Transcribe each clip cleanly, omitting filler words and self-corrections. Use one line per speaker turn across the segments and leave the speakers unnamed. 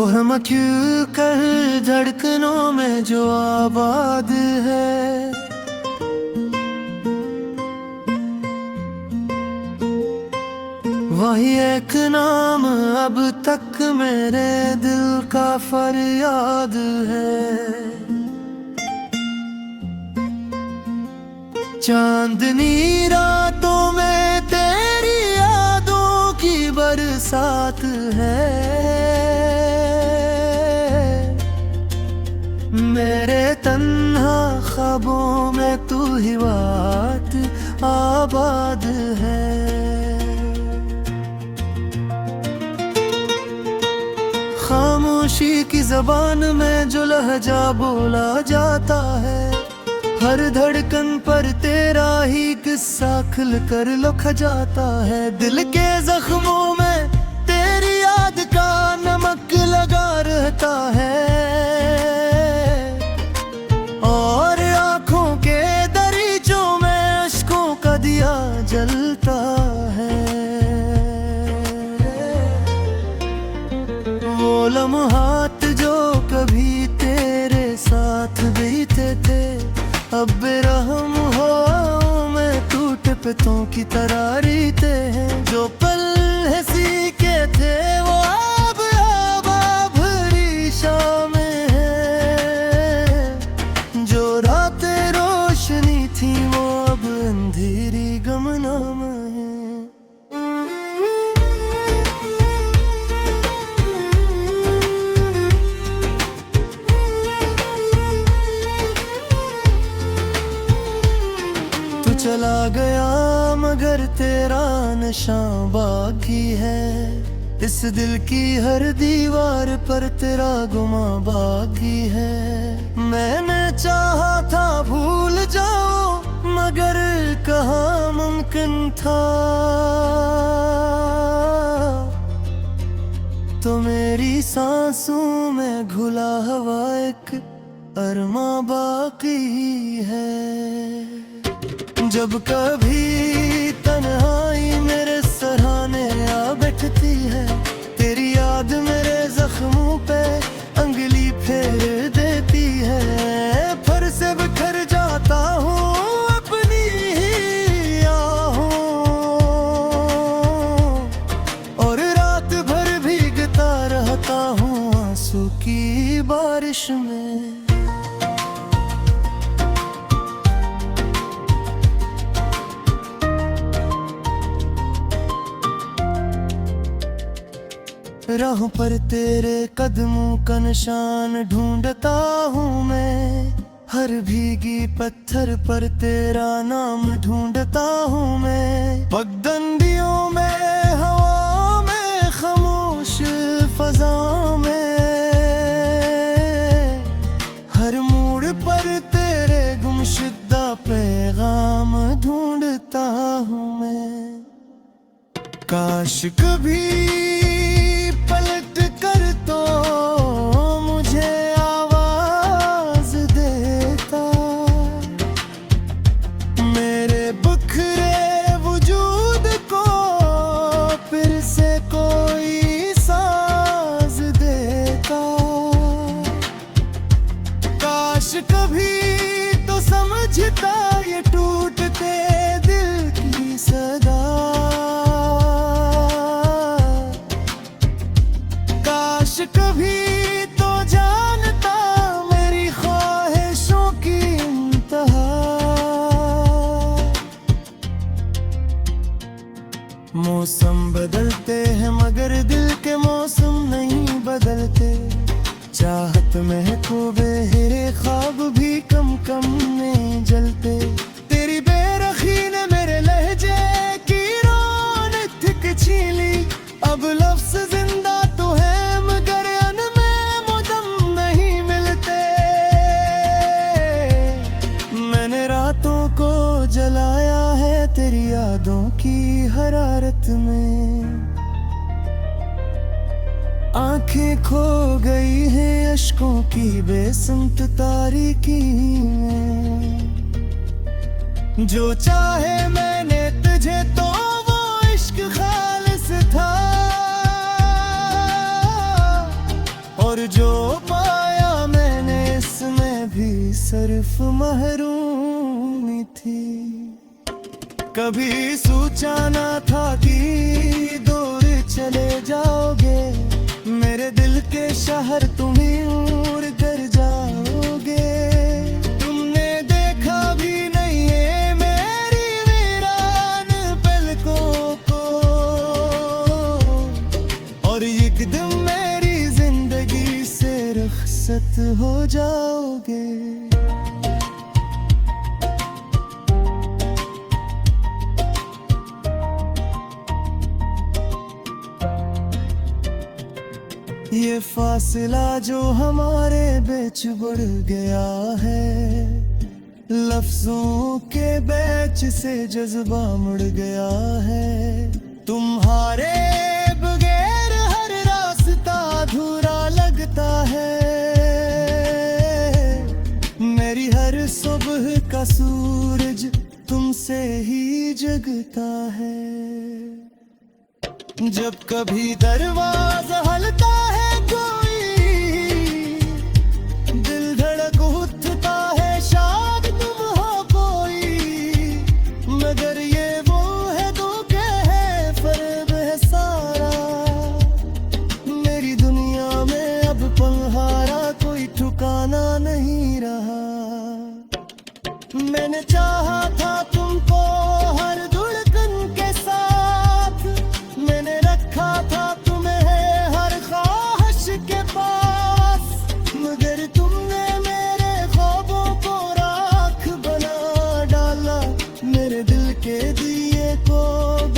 वो हम क्यों कर धड़कनों में जो आबाद है, वही एक नाम अब तक मेरे दिल का फरियाद है। चांदनी रातों में तेरी यादों की बरसात है, मेरे तन्हा ख्वाबों में तू ही बात आबाद है। खामोशी की जबान में जो लहजा बोला जाता है, हर धड़कन पर तेरा ही किस्सा खुल कर लुक जाता है। दिल के जख्मों में तेरी याद का नमक लगा रहता है, और आंखों के दरीचों में अश्कों का दिया जलता है। वो लम्हात जो कभी तेरे साथ बीते थे, अब बेरहम हो में टूट पितों की तरह रीते हैं। जो पल हंसी के थे वो अब भरी शाम है, जो रातें रोशनी थी वो अब अंधेरी गमनाम है। चला गया मगर तेरा निशान बाकी है, इस दिल की हर दीवार पर तेरा गुमा बाकी है। मैंने चाहा था भूल जाओ मगर कहाँ मुमकिन था, तो मेरी सांसों में घुला हुआ एक अरमा बाकी है। जब कभी तन्हाई मेरे सराहने आ बैठती है, तेरी याद मेरे जख्मों पे अंगली फेर देती है। फिर से बिखर जाता हूँ अपनी ही आहों, और रात भर भीगता रहता हूँ आंसू की बारिश में। राहों पर तेरे कदमों का निशान ढूंढता हूँ मैं, हर भीगी पत्थर पर तेरा नाम ढूंढता हूँ मैं। पगडंडियों में हवा में खामोश फजाओं में, हर मोड़ पर तेरे गुमशुदा पैगाम ढूंढता हूँ मैं। काश कभी पलट कर तो मुझे आवाज देता, मेरे बिखरे वजूद को फिर से कोई साज देता। काश कभी तो समझता ये टूटते दिल की सदा, कभी तो जानता मेरी ख्वाहिशों की इंतहा। मौसम बदलते हैं मगर दिल के मौसम नहीं बदलते, चाहत महबूबे हिरे ख्वाब भी कम कम नहीं जलते। तेरी बेरखी ने मेरे लहजे की रौनक थिक छीली, अब लफ्ज़ जिंदा तो है मगर अनमें मुदम नहीं मिलते। मैंने रातों को जलाया है तेरी यादों की हरारत में, आंखें खो गई हैं अश्कों की बेसुम्त तारीकी में। जो चाहे मैंने तुझे तो वो इश्क खालिस था, और जो पाया मैंने इसमें भी सिर्फ महरूमी थी। कभी सोचा ना था कि दूर चले जाओगे, मेरे दिल के शहर तुम ही उड़ कर जाओगे। तुमने देखा भी नहीं है मेरी वीरान पलकों को, और एक दिन मेरी जिंदगी से रुखसत हो जाओगे। ये फासला जो हमारे बीच बढ़ गया है, लफ्जों के बीच से जज्बा मुड़ गया है। तुम्हारे बगैर हर रास्ता अधूरा लगता है, मेरी हर सुबह का सूरज तुमसे ही जगता है। जब कभी दरवाजा हलता है कोई, दिल धड़क उठता है शायद तुम हो कोई, मगर ये वो है धोखा है, फरेब है सारा। मेरी दुनिया में अब पनहारा कोई ठिकाना नहीं रहा। मैंने चाहा था तुमको हर धड़कन के साथ, मैंने रखा था तुम्हें हर ख्वाहिश के पास, मगर तुमने मेरे ख्वाबों को राख बना डाला, मेरे दिल के दिए को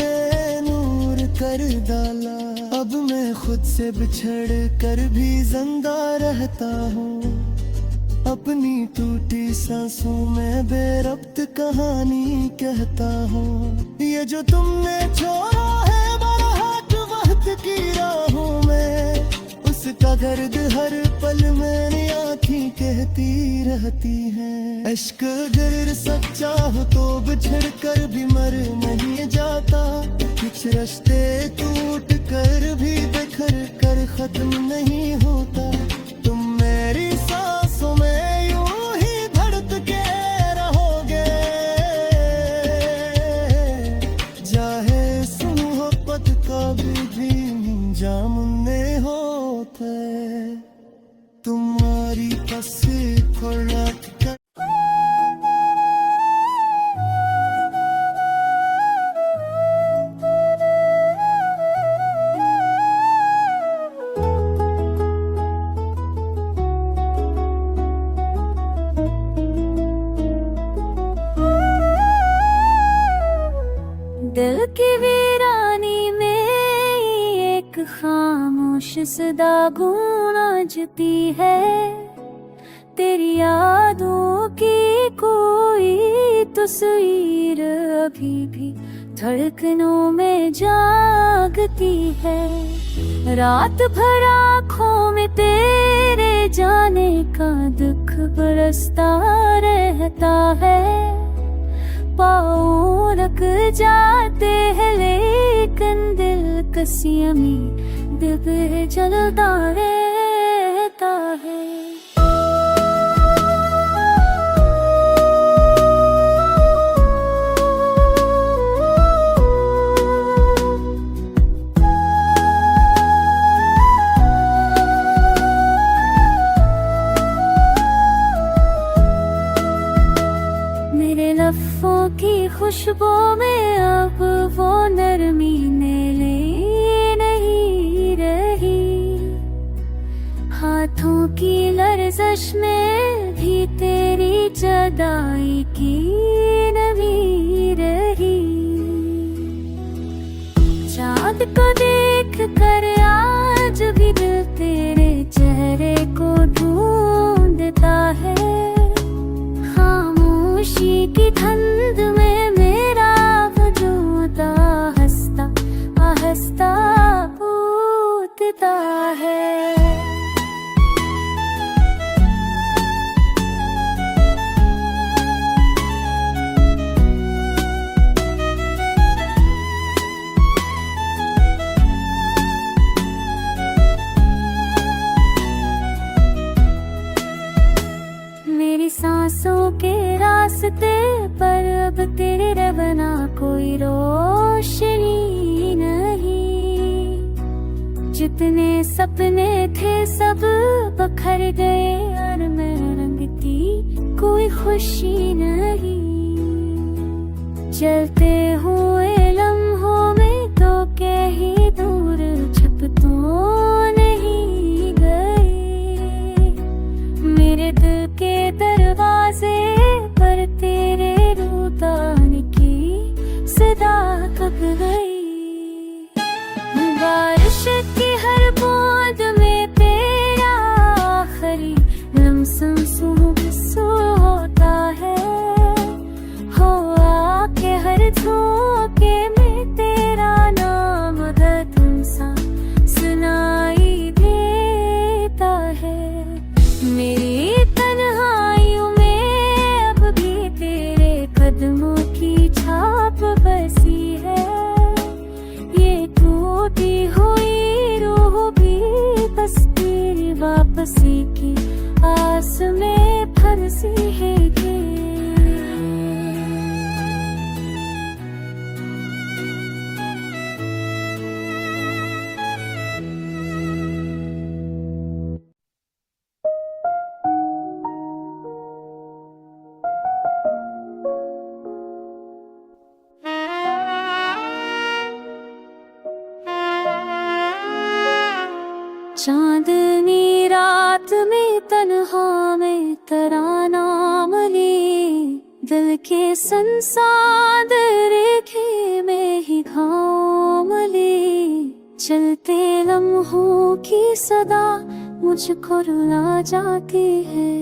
बेनूर कर डाला। अब मैं खुद से बिछड़ कर भी जिंदा रहता हूँ, अपनी टूटी सांसों में बेरब्त कहानी कहता हूँ। ये जो तुमने छोड़ा है बरहट वक्त की राहों में, उसका दर्द हर पल मेरी आँखें कहती रहती हैं। इश्क अगर सच्चा हो तो बिछड़ कर भी मर नहीं जाता, कुछ रिश्ते टूट कर भी बिखर कर खत्म नहीं होता। तुम मेरी सांसों में यूं ही धड़कते रहोगे, चाहे इस मोहब्बत का भी जाम नहीं होता। तुम्हारी बस खोलना
दिल की वीरानी में एक खामोश सदा गूंजती है, तेरी यादों की कोई तस्वीर अभी भी धड़कनों में जागती है। रात भर आँखों में तेरे जाने का दुख बरसता रहता है, पाँव रख जाते हैं लेकिन दिल कसियां में दिल जलता रहता है। मेरे लफ्ज़ों की खुशबू में अब वो नरमी ले नहीं रही, हाथों की लर्ज़श में भी तेरी जुदाई की नमी रही। चाँद को देख कर आज भी दिल तेरे चेहरे को ढूंढता है, खामोशी की ठंड में मेरा वजूद आहिस्ता आहिस्ता टूटता है। सांसों के रास्ते पर अब तेरे बना कोई रोशनी नहीं। जितने सपने थे सब बखर गए और मैं रंगती कोई खुशी नहीं। चलते हुए लम्हों में तो कहीं दूर छप तो नहीं गए। मेरे दिल के दरवाजे पर तेरे रुदाने की सदा कब गई। बारिश की हर बूंद में तेरा आखिरी लम्हा सुबह होता है। हो आके हर झोंके में तेरा नाम धुन सा सुनाई देता है। मेरी तन्हाइयों में अब भी तेरे कदमों की छाप बसी है। ये टूटी हुई रूह भी बस तेरी वापसी की आस में फंसी है कि चांदनी रात में तन्हा में तराना मली। दिल के संसार रेखे में ही घाव मली। चलते लम्हों की सदा मुझको रुला जाती है।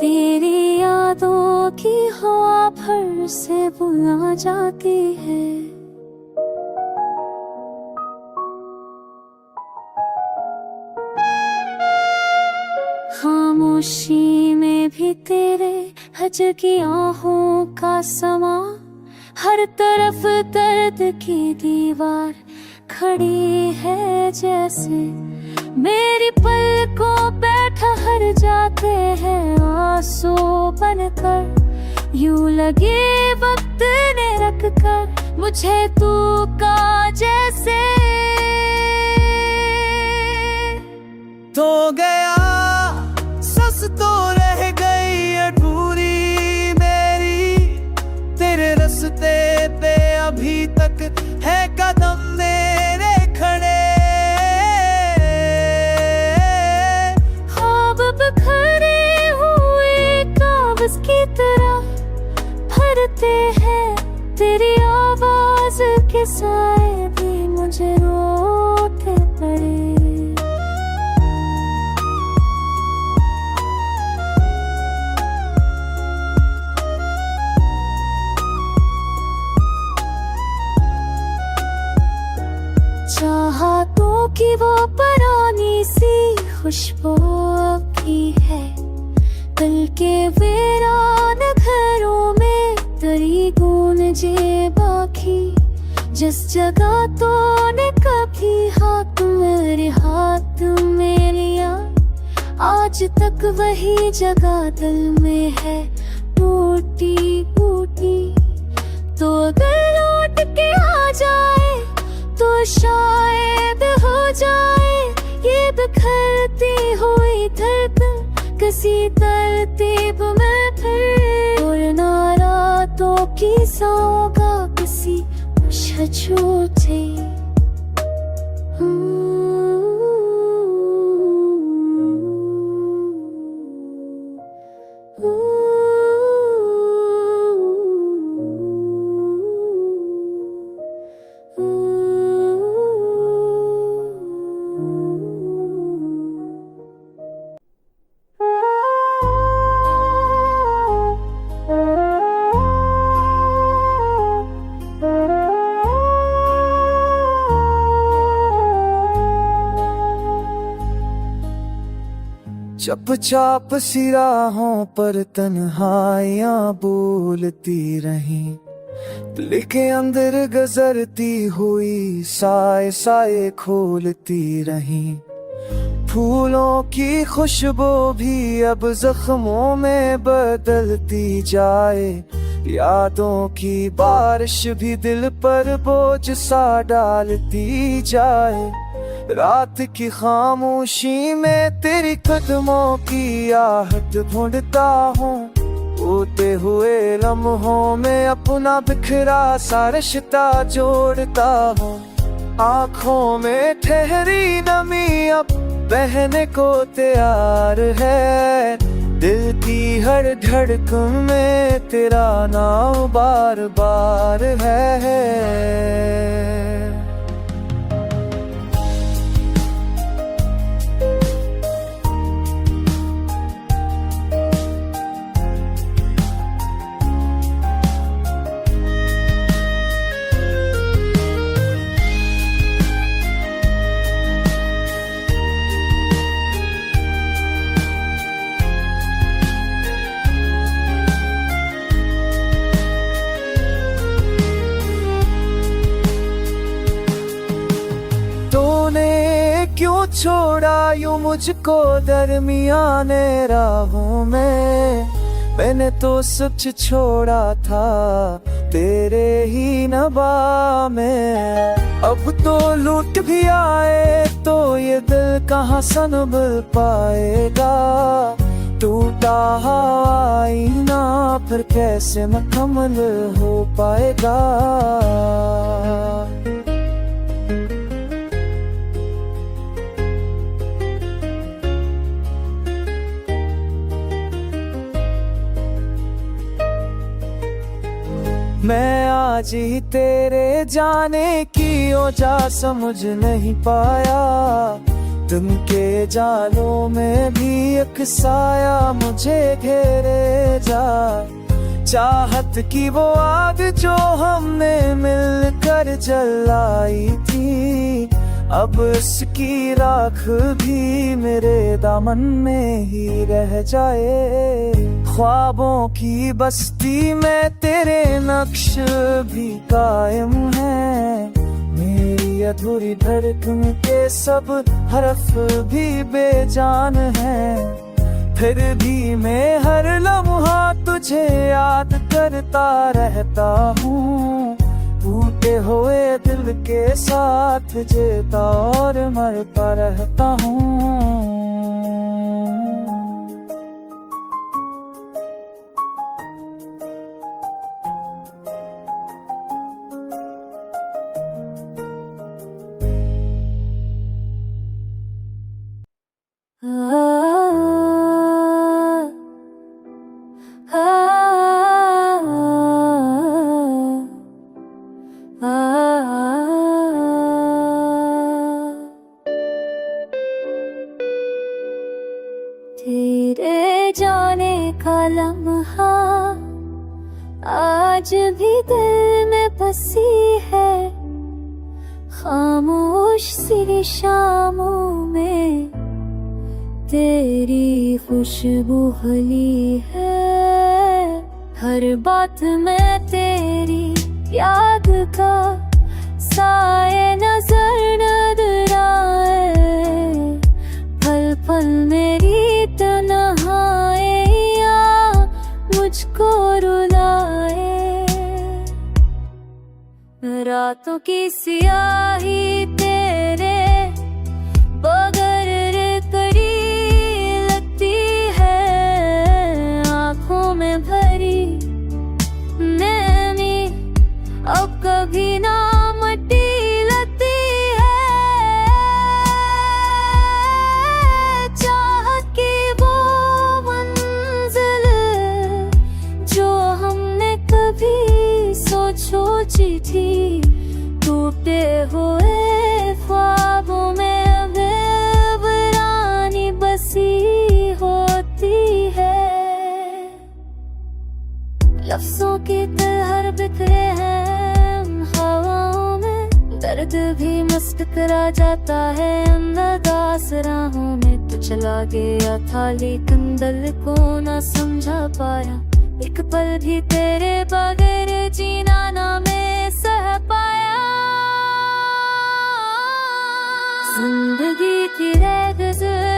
तेरी यादों की हवा भर से बुला जाती है। खामोशी में भी तेरे हजर की आहों का समा। हर तरफ दर्द की दीवार खड़ी है जैसे। मेरी पलकों पे ठहर जाते हैं आंसू बनकर। यूं लगे वक्त ने रख कर मुझे तू का जैसे।
तो गया सस तो रह गई अधूरी मेरी। तेरे रास्ते पे अभी तक है कदम मेरे खड़े।
ख्वाब बिखरे हुए कागज की तरह भरते हैं। तेरी आवाज के साए भी मुझे रोते पड़े। चाहतों की वो पुरानी सी खुशबू की है। दिल के वीरान घरों में तेरी गूंजे बाकी। जिस जगह तूने कभी हाथ मेरे हाथ में लिया। आज तक वही जगह दिल में है टूटी टूटी। तो अगर लौट के आ जाए तो शायद हो जाए ये बिखरती हुई धड़कन किसी तरतीब में फिर। और नारातों की सौगा किसी छूटे।
चुपचाप सी राहों पर तन्हाइयां बोलती रहीं। दिल के अंदर गजरती हुई साए साए खोलती रहीं। फूलों की खुशबू भी अब जख्मों में बदलती जाए, यादों की बारिश भी दिल पर बोझ सा डालती जाए। रात की खामोशी में तेरी कदमों की आहट ढूंढता हूँ, होते हुए लम्हों में अपना बिखरा सा रिश्ता जोड़ता हूँ। आँखों में ठहरी नमी अब बहने को तैयार है, दिल की हर धड़कन में तेरा नाम बार बार है। क्यों छोड़ा यूं मुझको दरमियाने राहों में, मैंने तो सच छोड़ा था तेरे ही नवा में। अब तो लूट भी आए तो ये दिल कहाँ संभल पाएगा, टूटा आईना फिर कैसे मुकम्मल हो पाएगा। मैं आज ही तेरे जाने की वजह समझ नहीं पाया, तुम के जालों में भी एक साया मुझे घेरे जा। चाहत की वो आग जो हमने मिलकर जलाई थी, अब उसकी राख भी मेरे दामन में ही रह जाए। ख्वाबों की बस्ती में तेरे नक्श भी कायम है, मेरी अधूरी धड़कन के सब हरफ भी बेजान है। फिर भी मैं हर लम्हा तुझे याद करता रहता हूँ, टूटे हुए दिल के साथ जीता और मरता रहता हूँ।
तेरे जाने का लम्हा आज भी दिल में बसी है, खामोश सी शामों में तेरी खुशबू खिली है। हर बात में तेरी याद का साए नजर नजराए, पल पल मेरी तन्हाइयाँ मुझको रुलाए। रातों की सियाही तेरे बगैर करी लगती है, आँखों में भरी नैनी अब कभी ना मटी लगती है। चाहत की वो मंजिल जो हमने कभी सोची थी, टूटे हुए ख्वाबों में अब वीरानी बसी होती है। लफ्जों की तरह बिखरे हैं हवाओं में, दर्द भी मस्त करा जाता है अंदाज़ राहों में। तो चला गया था लेकिन दिल को ना समझा पाया, एक पल भी तेरे बगैर जीना ना मैं सह पाया। जिंदगी की रह गुज़र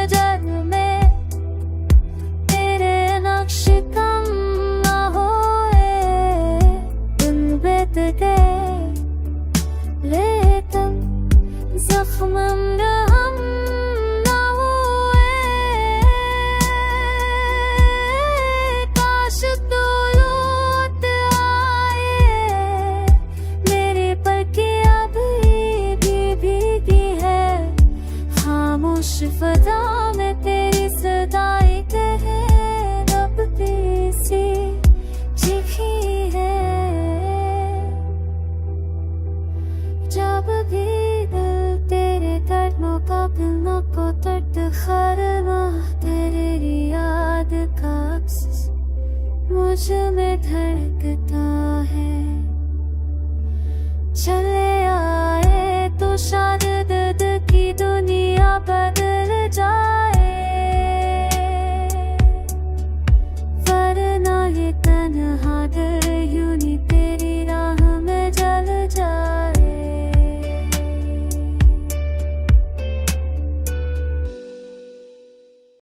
मुझ में धड़कता है। चले